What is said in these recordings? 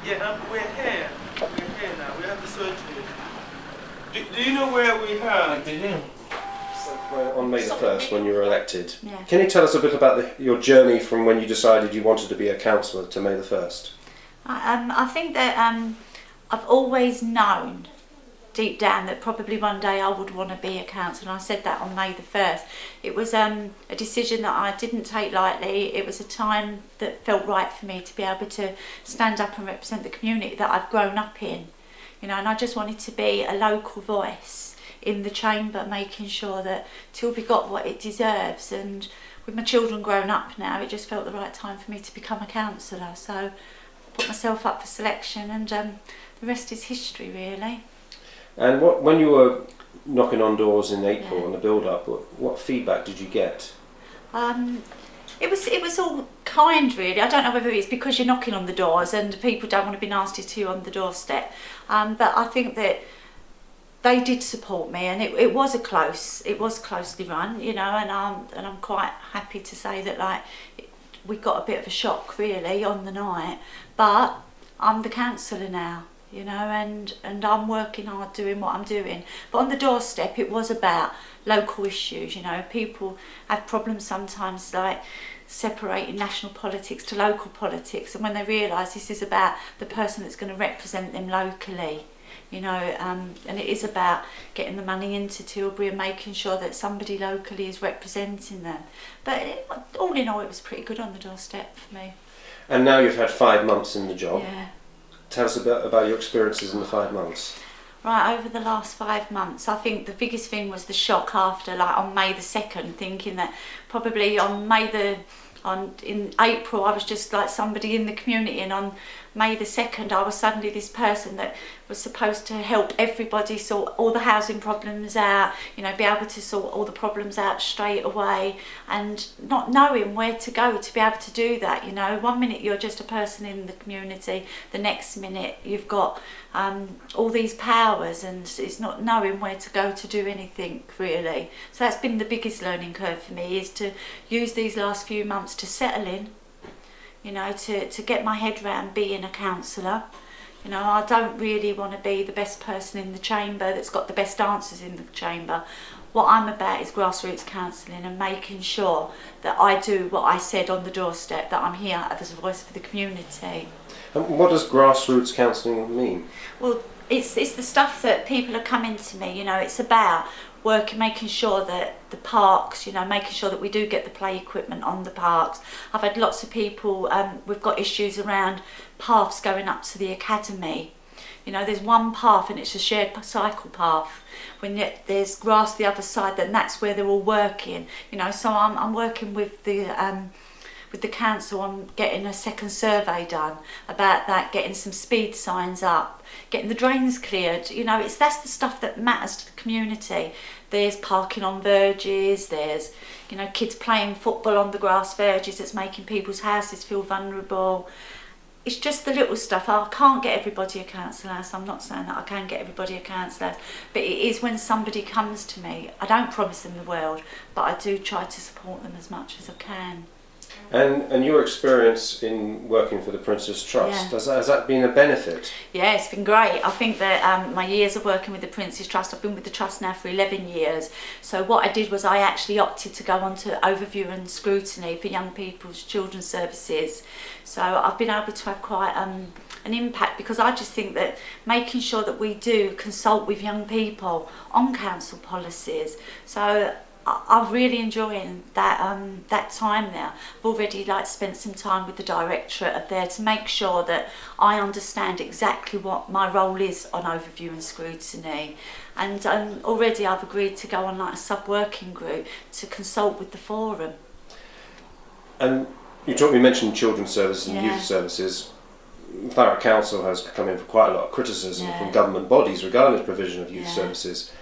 Yeah, we're here. We're here now. We have the surgery. Do you know where we are? On May the 1st, when you were elected. Yeah. Can you tell us a bit about your journey from when you decided you wanted to be a councillor to May the 1st? I think that I've always known deep down that probably one day I would want to be a councillor, and I said that on May the 1st. It was a decision that I didn't take lightly. It was a time that felt right for me to be able to stand up and represent the community that I've grown up in, you know, and I just wanted to be a local voice in the chamber, making sure that Tilbury got what it deserves. And with my children grown up now, it just felt the right time for me to become a councillor. So I put myself up for selection, and the rest is history, really. And when you were knocking on doors in April and the build-up, what feedback did you get? It was all kind, really. I don't know whether it's because you're knocking on the doors and people don't want to be nasty to you on the doorstep, but I think that they did support me, and it was closely run, you know, and I'm quite happy to say that we got a bit of a shock really on the night, but I'm the councillor now, you know, and I'm working hard doing what I'm doing. But on the doorstep, it was about local issues, you know. People have problems sometimes like separating national politics to local politics, and when they realise this is about the person that's going to represent them locally, you know, and it is about getting the money into Tilbury and making sure that somebody locally is representing them. But all in all, it was pretty good on the doorstep for me. And now you've had 5 months in the job. Yeah. Tell us a bit about your experiences in the 5 months. Right, over the last 5 months, I think the biggest thing was the shock after, on May the 2nd, thinking that probably in April I was just like somebody in the community, and on May the 2nd I was suddenly this person that was supposed to help everybody sort all the housing problems out, you know, be able to sort all the problems out straight away, and not knowing where to go to be able to do that, you know. One minute you're just a person in the community, the next minute you've got all these powers, and it's not knowing where to go to do anything really. So that's been the biggest learning curve for me, is to use these last few months to settle in, you know, to get my head round being a councillor. You know, I don't really want to be the best person in the chamber that's got the best answers in the chamber. What I'm about is grassroots counselling and making sure that I do what I said on the doorstep, that I'm here as a voice for the community. And what does grassroots counselling mean? Well, it's the stuff that people are coming to me, you know. It's about making sure that the parks, you know, making sure that we do get the play equipment on the parks. I've had lots of people, we've got issues around paths going up to the academy. You know, there's one path and it's a shared cycle path. When there's grass the other side, then that's where they're all working. You know, so I'm working with the council on getting a second survey done about that, getting some speed signs up, getting the drains cleared. You know, that's the stuff that matters to the community. There's parking on verges, there's, you know, kids playing football on the grass verges that's making people's houses feel vulnerable. It's just the little stuff. I can't get everybody a counsellor, so I'm not saying that I can get everybody a counsellor, but it is when somebody comes to me, I don't promise them the world, but I do try to support them as much as I can. And your experience in working for the Prince's Trust, has that been a benefit? Yeah, it's been great. I think that my years of working with the Prince's Trust, I've been with the Trust now for 11 years. So what I did was I actually opted to go on to overview and scrutiny for young people's children's services. So I've been able to have quite an impact, because I just think that making sure that we do consult with young people on council policies. So I'm really enjoying that time there. I've already spent some time with the directorate up there to make sure that I understand exactly what my role is on overview and scrutiny. And already I've agreed to go on a sub-working group to consult with the forum. And you mentioned children's services and youth services. Thurrock Council has come in for quite a lot of criticism from government bodies regarding the provision of youth services.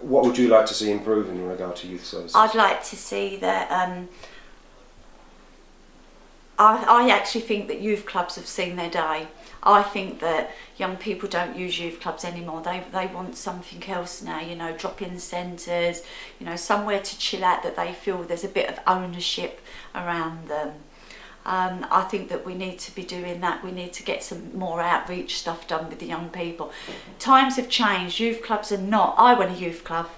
What would you like to see improve in regard to youth services? I'd like to see that, I actually think that youth clubs have seen their day. I think that young people don't use youth clubs anymore. They want something else now, you know, drop-in centres, you know, somewhere to chill out that they feel there's a bit of ownership around them. I think that we need to be doing that. We need to get some more outreach stuff done with the young people. Times have changed. Youth clubs are not. I went a youth club.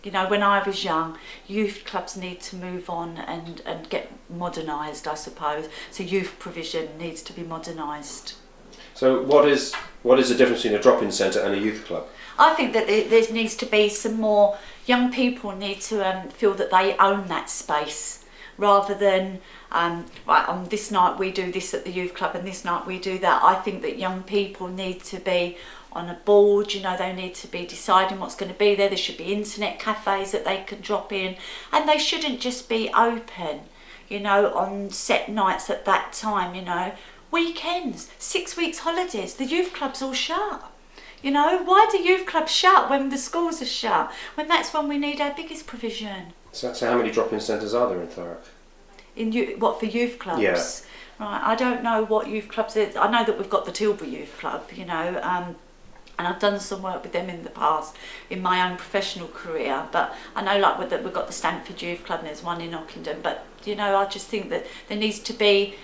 You know, when I was young, youth clubs need to move on and get modernised, I suppose. So youth provision needs to be modernised. So what is the difference between a drop-in centre and a youth club? I think that there needs to be some more, young people need to feel that they own that space, rather than, right, on this night we do this at the youth club and this night we do that. I think that young people need to be on a board, you know, they need to be deciding what's going to be there. There should be internet cafes that they can drop in, and they shouldn't just be open, you know, on set nights at that time, you know. Weekends, 6 weeks holidays, the youth clubs all shut. You know, why do youth clubs shut when the schools are shut? When that's when we need our biggest provision. So how many drop-in centres are there in Thurrock? What, for youth clubs? Yeah. Right, I don't know what youth clubs is. I know that we've got the Tilbury Youth Club, you know, and I've done some work with them in the past in my own professional career, but I know like we've got the Stamford Youth Club and there's one in Ockenden, but you know, I just think that there needs to be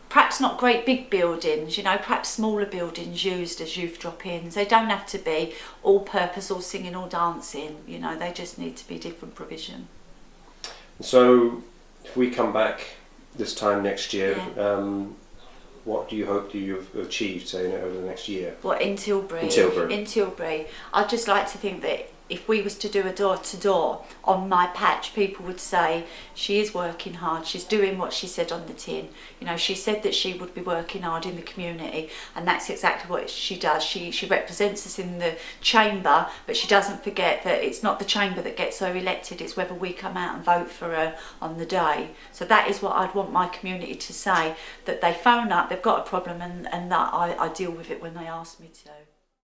perhaps not great big buildings, you know, perhaps smaller buildings used as youth drop-ins. They don't have to be all purpose, all singing, all dancing, you know, they just need to be different provision. So if we come back this time next year, Yeah. what do you hope you've achieved, say, over the next year? What, in Tilbury? In Tilbury. In Tilbury. I'd just like to think that if we was to do a door-to-door on my patch, people would say, she is working hard, she's doing what she said on the tin. You know, she said that she would be working hard in the community, and that's exactly what she does. She represents us in the chamber, but she doesn't forget that it's not the chamber that gets her elected, it's whether we come out and vote for her on the day. So that is what I'd want my community to say, that they phone up, they've got a problem, and that I deal with it when they ask me to.